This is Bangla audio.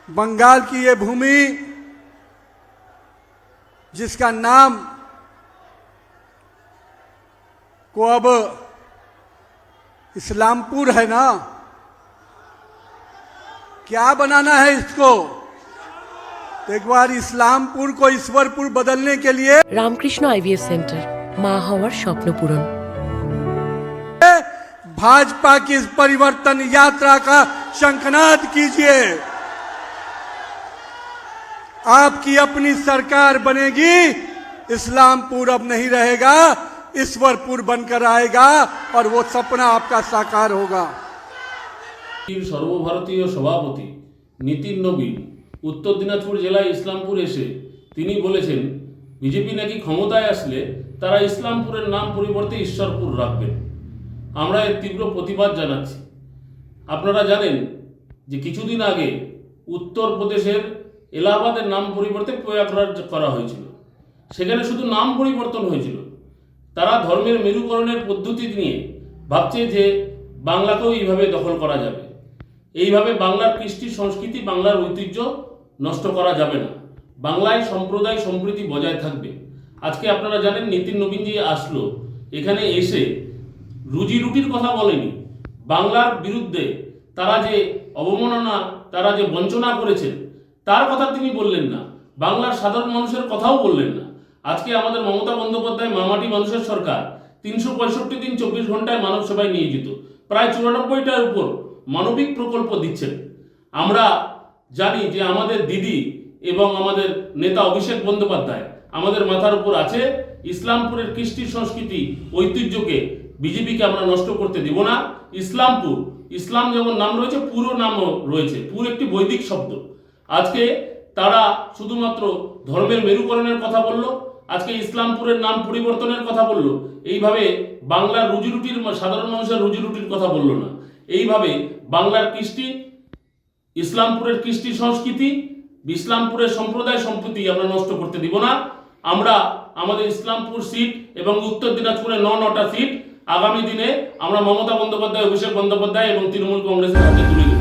बंगाल की ये भूमि जिसका नाम को अब इस्लामपुर है ना, क्या बनाना है इसको? तो एक बार इस्लामपुर को ईश्वरपुर बदलने के लिए রামকৃষ্ণ আইভিএফ সেন্টার, মা হওয়ার স্বপ্ন পূরণ। भाजपा की इस परिवर्तन यात्रा का शंखनाद कीजिए। आपकी अपनी सरकार बनेगी, इस्लामपुर अब नहीं रहेगा, ईश्वरपुर बनकर आएगा और वो सपना आपका साकार होगा। সর্বভারতীয় সভাপতি নীতিন নবীন উত্তর দিনাজপুর জেলায় ইসলামপুর এসে তিনি বলেছেন বিজেপি নাকি ক্ষমতায় আসলে তারা ইসলামপুরের নাম পরিবর্তে ঈশ্বরপুর রাখবেন। আমরা এর তীব্র প্রতিবাদ জানাচ্ছি। আপনারা জানেন যে কিছুদিন আগে উত্তরপ্রদেশের এলাহাবাদের নাম পরিবর্তে প্রয়াগরাজ করা হয়েছিল। সেখানে শুধু নাম পরিবর্তন হয়েছিল। তারা ধর্মের মেরুকরণের পদ্ধতি নিয়ে ভাবছে যে বাংলাকেও এইভাবে দখল করা যাবে। এইভাবে বাংলার কৃষ্টি সংস্কৃতি, বাংলার ঐতিহ্য নষ্ট করা যাবে না। বাংলায় সম্প্রদায় সম্প্রীতি বজায় থাকবে। আজকে আপনারা জানেন নীতিন নবীনজি আসলো, এখানে এসে রুজি রুটির কথা বলেনি। বাংলার বিরুদ্ধে তারা যে অবমাননা, তারা যে বঞ্চনা করেছেন তার কথা তিনি বললেন না। বাংলার সাধারণ মানুষের কথাও বললেন না। আজকে আমাদের মমতা বন্দ্যোপাধ্যায় মামাটি মানুষের সরকার 365 দিন 24 ঘন্টায় মানব সেবায় নিয়োজিত, প্রায় 94টার উপর মানবিক প্রকল্প দিচ্ছেন। আমরা জানি যে আমাদের দিদি এবং আমাদের নেতা অভিষেক বন্দ্যোপাধ্যায় আমাদের মাথার উপর আছে। ইসলামপুরের কৃষ্টি সংস্কৃতি ঐতিহ্যকে বিজেপিকে আমরা নষ্ট করতে দেব না। ইসলামপুর, ইসলাম যেমন নাম রয়েছে, পুরো নামও রয়েছে। পুর একটি বৈদিক শব্দ। আজকে তারা শুধুমাত্র ধর্মের মেরুকরণের কথা বলল, আজকে ইসলামপুরের নাম পরিবর্তনের কথা বলল। এইভাবে বাংলার রুজিরুটির, সাধারণ মানুষের রুজিরুটির কথা বলল না। এইভাবে বাংলার কৃষ্টি, ইসলামপুরের কৃষ্টি সংস্কৃতি, ইসলামপুরের সম্প্রদায় সম্প্রীতি আমরা নষ্ট করতে দিব না। আমরা আমাদের ইসলামপুর সিট এবং উত্তর দিনাজপুরের 9টা সিট আগামী দিনে আমরা মমতা বন্দ্যোপাধ্যায়, অভিষেক বন্দ্যোপাধ্যায় এবং তৃণমূল কংগ্রেসের হাতে তুলে দেব।